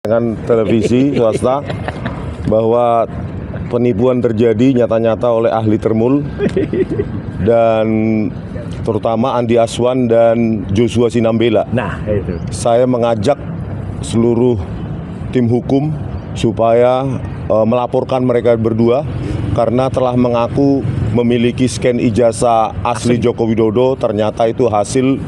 dengan televisi swasta bahwa penipuan terjadi nyata-nyata oleh ahli Termul dan terutama Andi Aswan dan Joshua Sinambela. Nah, itu. Saya mengajak seluruh tim hukum supaya melaporkan mereka berdua karena telah mengaku memiliki scan ijazah asli Joko Widodo, ternyata itu hasil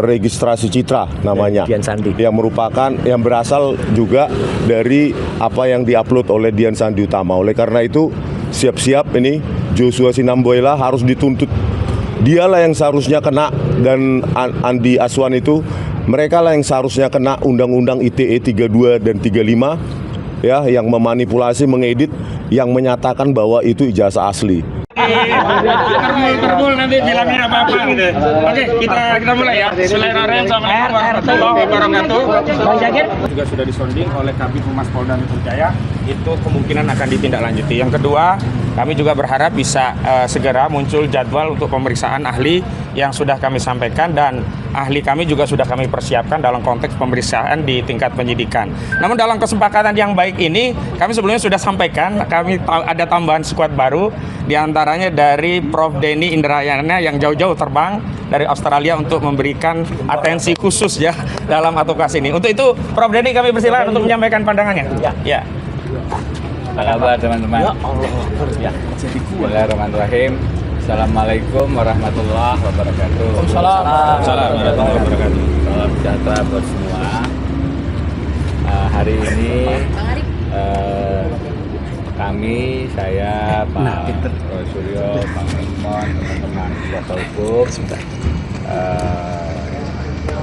registrasi citra namanya, Dian Sandi, yang merupakan yang berasal juga dari apa yang diupload oleh Dian Sandi Utama. Oleh karena itu siap-siap ini Joshua Sinambela harus dituntut. Dialah yang seharusnya kena, dan Andi Aswan itu mereka lah yang seharusnya kena Undang-Undang ITE 32 dan 35 ya, yang memanipulasi, mengedit, yang menyatakan bahwa itu ijazah asli. Termul nanti bilangnya apa-apa gitu. Oke, kita mulai ya. Bismillahirrahmanirrahim. Assalamualaikum warahmatullahi wabarakatuh. Bang Syakir Juga sudah disonding oleh Kabid Humas Polda Metro Jaya, itu kemungkinan akan ditindaklanjuti. Yang kedua, kami juga berharap bisa segera muncul jadwal untuk pemeriksaan ahli yang sudah kami sampaikan, dan ahli kami juga sudah kami persiapkan dalam konteks pemeriksaan di tingkat penyidikan. Namun dalam kesepakatan yang baik ini, kami sebelumnya sudah sampaikan, kami ada tambahan skuad baru, diantaranya dari Prof. Denny Indrayana yang jauh-jauh terbang dari Australia untuk memberikan atensi khusus ya dalam advokasi ini. Untuk itu, Prof. Denny kami persilakan untuk menyampaikan pandangannya. Ya. Apa kabar teman-teman? Ya, Bismillahirrahmanirrahim. Assalamualaikum warahmatullahi wabarakatuh. Waalaikumsalam warahmatullahi wabarakatuh. Salam sejahtera buat semua. Hari ini kami, saya, Pak Suryo, Pak Rimon, teman-teman kuasa hukum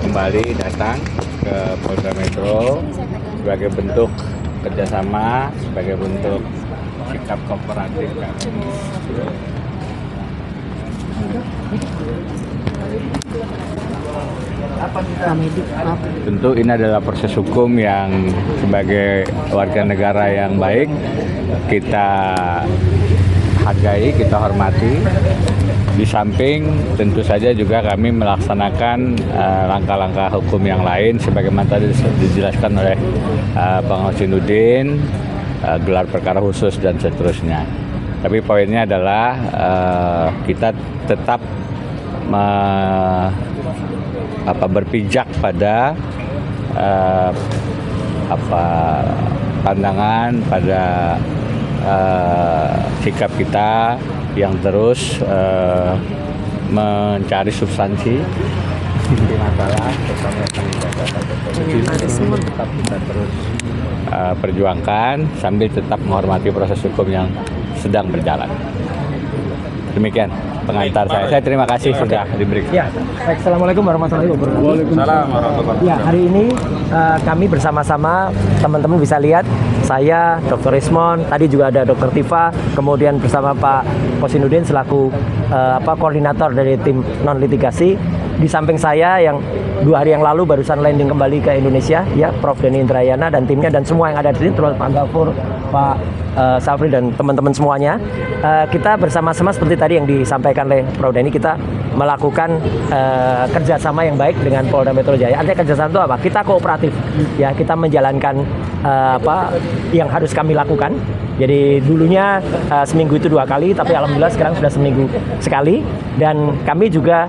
kembali datang ke Polda Metro sebagai bentuk kerjasama, sebagai bentuk sikap kooperatif kami. Tentu ini adalah proses hukum yang sebagai warga negara yang baik kita hargai, kita hormati. Di samping tentu saja juga kami melaksanakan langkah-langkah hukum yang lain sebagaimana tadi dijelaskan oleh Bang Hosinuddin, gelar perkara khusus dan seterusnya. Tapi poinnya adalah kita tetap berpijak pada pandangan, pada sikap kita yang terus mencari substansi di masalah terutama tetap kita terus perjuangkan sambil tetap menghormati proses hukum yang sedang berjalan. Demikian pengantar saya. Saya terima kasih sudah diberi. Ya, baik. Assalamualaikum warahmatullahi wabarakatuh. Waalaikumsalam warahmatullahi wabarakatuh. Ya, hari ini kami bersama-sama, teman-teman bisa lihat, saya, Dr. Rismon, tadi juga ada Dr. Tifa, kemudian bersama Pak Hosinuddin selaku koordinator dari tim non litigasi. Di samping saya yang 2 hari yang lalu barusan landing kembali ke Indonesia, ya, Prof. Denny Indrayana dan timnya dan semua yang ada di sini, terutama Pak Gafur, Pak Safri dan teman-teman semuanya. Kita bersama-sama seperti tadi yang disampaikan oleh Prof. Denny, kita melakukan kerjasama yang baik dengan Polda Metro Jaya. Artinya kerjasama itu apa? Kita kooperatif, ya, kita menjalankan yang harus kami lakukan. Jadi dulunya seminggu itu 2 kali, tapi alhamdulillah sekarang sudah seminggu sekali. Dan kami juga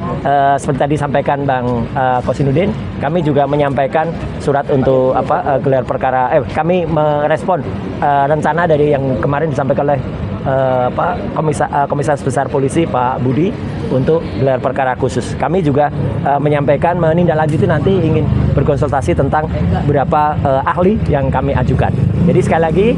seperti tadi sampaikan Bang Hosinuddin, kami juga menyampaikan surat untuk gelar perkara. Kami merespon rencana dari yang kemarin disampaikan oleh Komisaris Besar Polisi Pak Budi untuk gelar perkara khusus. Kami juga menyampaikan menindaklanjuti nanti ingin berkonsultasi tentang beberapa ahli yang kami ajukan. Jadi sekali lagi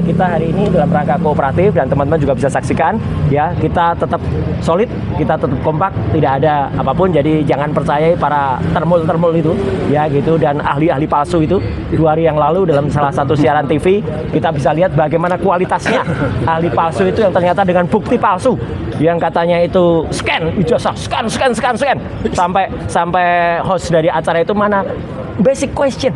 kita hari ini dalam rangka kooperatif dan teman-teman juga bisa saksikan, ya, kita tetap solid, kita tetap kompak, tidak ada apapun. Jadi jangan percayai para termul itu, ya, gitu, dan ahli-ahli palsu itu. 2 hari yang lalu dalam salah satu siaran TV kita bisa lihat bagaimana kualitasnya ahli palsu itu yang ternyata dengan bukti palsu yang katanya itu scan ijazah, scan sampai host dari acara itu mana basic question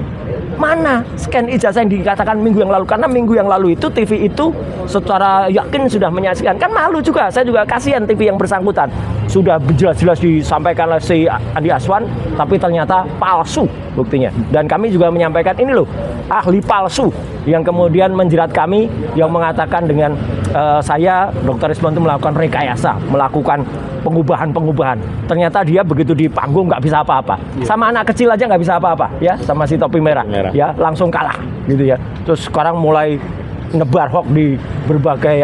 mana scan ijazah yang dikatakan minggu yang lalu? Karena minggu yang lalu itu TV itu secara yakin sudah menyaksikan. Kan malu juga, saya juga kasihan TV yang bersangkutan. Sudah jelas-jelas disampaikan oleh si Andi Aswan, tapi ternyata palsu buktinya. Dan kami juga menyampaikan ini loh, ahli palsu yang kemudian menjerat kami, yang mengatakan dengan saya, Dr. Rismon itu melakukan rekayasa, melakukan pengubahan. Ternyata dia begitu di panggung nggak bisa apa-apa. Sama anak kecil aja nggak bisa apa-apa, ya, sama si topi merah, ya, langsung kalah, gitu ya. Terus sekarang mulai nyebar hoax di berbagai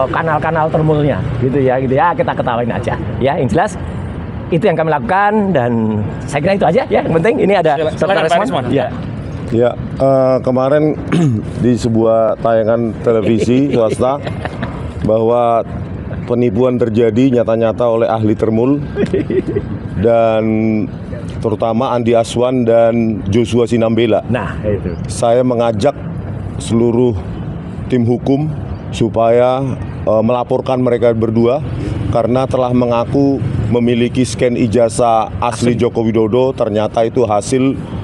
kanal-kanal termulnya, gitu ya. Kita ketawain aja, ya. Yang jelas itu yang kami lakukan dan saya kira itu aja, ya. Yang penting ini ada Dr. Rismon. Ya, kemarin di sebuah tayangan televisi swasta bahwa penipuan terjadi nyata-nyata oleh ahli termul dan terutama Andi Aswan dan Joshua Sinambela. Nah, itu. Saya mengajak seluruh tim hukum supaya melaporkan mereka berdua karena telah mengaku memiliki scan ijazah asli Joko Widodo, ternyata itu hasil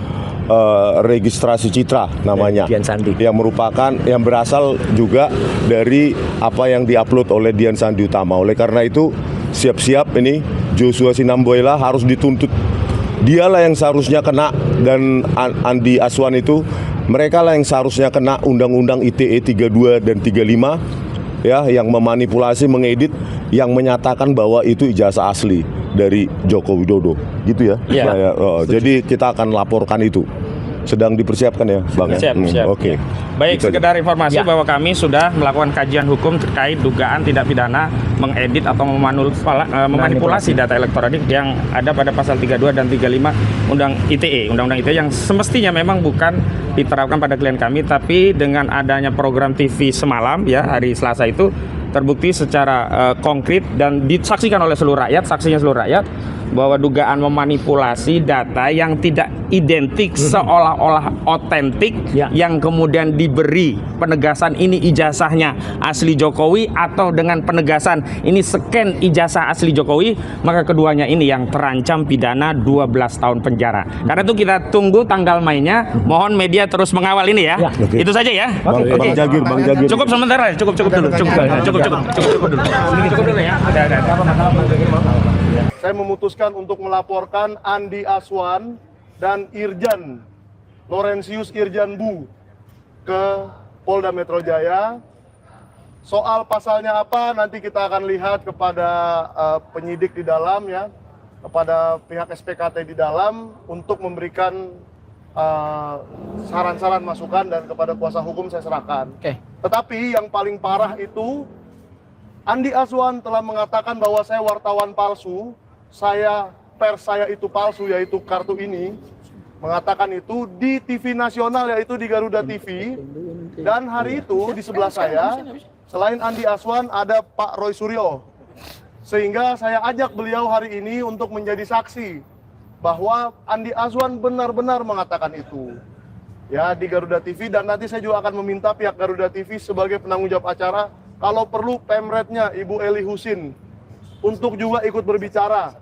registrasi citra namanya, Dian Sandi, yang berasal juga dari apa yang diupload oleh Dian Sandi Utama. Oleh karena itu siap-siap ini Joshua Sinambela harus dituntut. Dialah yang seharusnya kena, dan Andi Aswan itu mereka lah yang seharusnya kena Undang-Undang ITE 32 dan 35, ya, yang memanipulasi, mengedit, yang menyatakan bahwa itu ijazah asli dari Joko Widodo, gitu ya. Jadi kita akan laporkan itu. Sedang dipersiapkan ya, Bang. Siap. Oke. Baik, Gitu sekedar informasi Ya. bahwa kami sudah melakukan kajian hukum terkait dugaan tindak pidana mengedit atau memanipulasi data elektronik yang ada pada pasal 32 dan 35 Undang-Undang ITE yang semestinya memang bukan diterapkan pada klien kami, tapi dengan adanya program TV semalam, ya, hari Selasa itu terbukti secara konkret dan disaksikan oleh seluruh rakyat, saksinya seluruh rakyat, bahwa dugaan memanipulasi data yang tidak identik seolah-olah otentik, Ya. yang kemudian diberi penegasan ini ijazahnya asli Jokowi atau dengan penegasan ini scan ijazah asli Jokowi, maka keduanya ini yang terancam pidana 12 tahun penjara. Karena itu kita tunggu tanggal mainnya, mohon media terus mengawal ini ya. Ya. Oke. Itu saja ya. Bang Jagir. Cukup sementara, cukup dulu. Cukup dulu ya. Ada. Saya memutuskan untuk melaporkan Andi Aswan dan Irjan Laurentius Irjan Bu ke Polda Metro Jaya. Soal pasalnya apa nanti kita akan lihat kepada penyidik di dalam, ya, kepada pihak SPKT di dalam untuk memberikan saran-saran, masukan, dan kepada kuasa hukum saya serahkan. Tetapi yang paling parah itu Andi Aswan telah mengatakan bahwa saya wartawan palsu, pers saya itu palsu, yaitu kartu ini, mengatakan itu di TV nasional, yaitu di Garuda TV. Dan hari itu di sebelah saya, selain Andi Aswan, ada Pak Roy Suryo. Sehingga saya ajak beliau hari ini untuk menjadi saksi bahwa Andi Aswan benar-benar mengatakan itu, ya, di Garuda TV. Dan nanti saya juga akan meminta pihak Garuda TV sebagai penanggung jawab acara, kalau perlu Pemretnya Ibu Eli Husin untuk juga ikut berbicara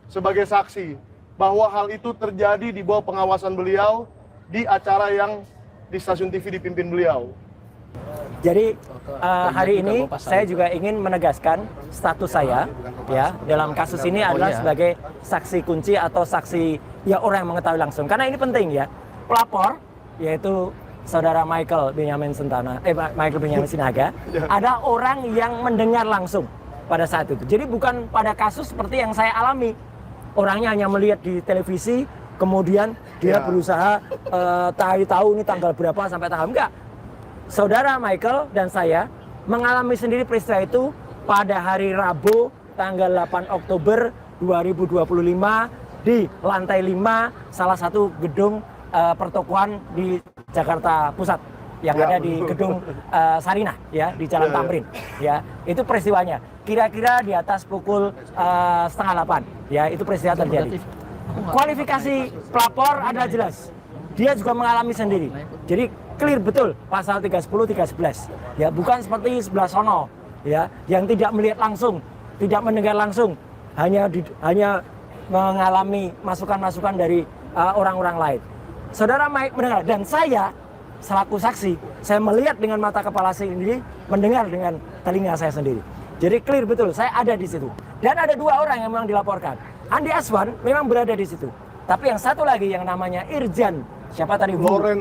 sebagai saksi bahwa hal itu terjadi di bawah pengawasan beliau di acara yang di stasiun TV dipimpin beliau. Jadi hari ini saya juga ingin menegaskan status saya, ya, dalam kasus ini adalah sebagai saksi kunci atau saksi, ya, orang yang mengetahui langsung. Karena ini penting, ya. Pelapor, yaitu Saudara Michael Benyamin Sinaga, ada orang yang mendengar langsung pada saat itu. Jadi bukan pada kasus seperti yang saya alami. Orangnya hanya melihat di televisi, kemudian dia berusaha tahu ini tanggal berapa sampai tanggal, enggak. Saudara Michael dan saya mengalami sendiri peristiwa itu pada hari Rabu tanggal 8 Oktober 2025 di lantai 5 salah satu gedung pertokoan di Jakarta Pusat yang ada di gedung Sarinah, ya, di Jalan Tamrin, ya. Itu peristiwanya. Kira-kira di atas pukul 7:30, ya, itu peristiwa terjadi. Kualifikasi pelapor adalah jelas. Dia juga mengalami sendiri. Jadi clear betul pasal 310, 311. Ya, bukan seperti sebelah sono, ya, yang tidak melihat langsung, tidak mendengar langsung, hanya mengalami masukan-masukan dari orang-orang lain. saudara Mike mendengar dan saya selaku saksi, saya melihat dengan mata kepala saya sendiri, mendengar dengan telinga saya sendiri. Jadi clear betul, saya ada di situ. Dan ada 2 orang yang memang dilaporkan. Andi Aswan memang berada di situ. Tapi yang satu lagi yang namanya Irjan, siapa tadi?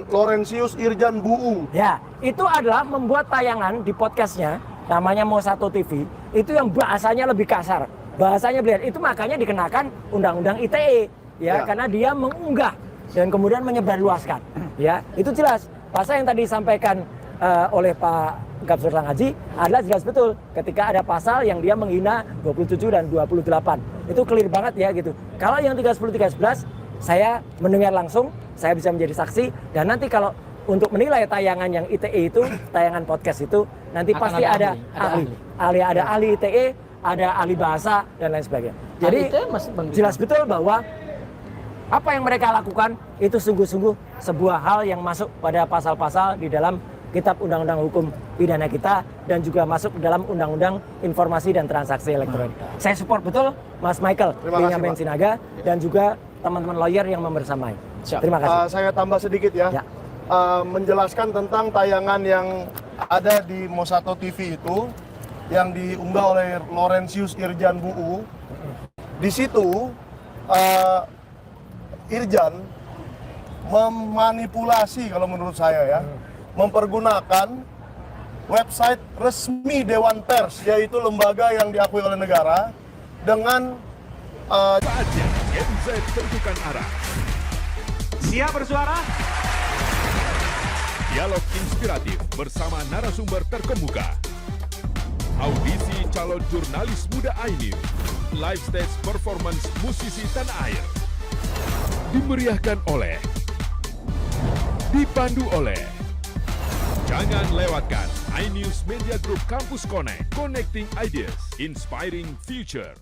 Laurentius Irjan Buung. Ya, itu adalah membuat tayangan di podcastnya, namanya Mosato TV, itu yang bahasanya lebih kasar. Bahasanya beliau, itu makanya dikenakan Undang-Undang ITE. Ya, karena dia mengunggah dan kemudian menyebarluaskan. Ya, itu jelas. Pasal yang tadi disampaikan oleh Pak Gafsur Haji adalah jelas betul ketika ada pasal yang dia menghina 27 dan 28. Itu clear banget ya gitu. Kalau yang 30-13 saya mendengar langsung, saya bisa menjadi saksi dan nanti kalau untuk menilai tayangan yang ITE itu, tayangan podcast itu nanti Akan pasti ada ahli. Ada ahli ITE, ada ahli bahasa dan lain sebagainya. Jadi jelas betul bahwa apa yang mereka lakukan itu sungguh-sungguh sebuah hal yang masuk pada pasal-pasal di dalam Kitab Undang-Undang Hukum Pidana kita dan juga masuk dalam Undang-Undang Informasi dan Transaksi Elektronik. Saya support betul Mas Michael Benyamin Sinaga dan juga teman-teman lawyer yang membersamai. Terima kasih. Saya tambah sedikit ya. Menjelaskan tentang tayangan yang ada di Mosato TV itu yang diunggah oleh Laurentius Irjan Buung. Di situ Irjan memanipulasi kalau menurut saya ya, mempergunakan website resmi Dewan Pers, yaitu lembaga yang diakui oleh negara, dengan Saatnya Gen Z tentukan arah. Siap bersuara? Dialog inspiratif bersama narasumber terkemuka. Audisi calon jurnalis muda iNews. Live stage performance musisi tanah air. Dimeriahkan oleh, dipandu oleh. Jangan lewatkan iNews Media Group Campus Connect, Connecting Ideas, Inspiring Future.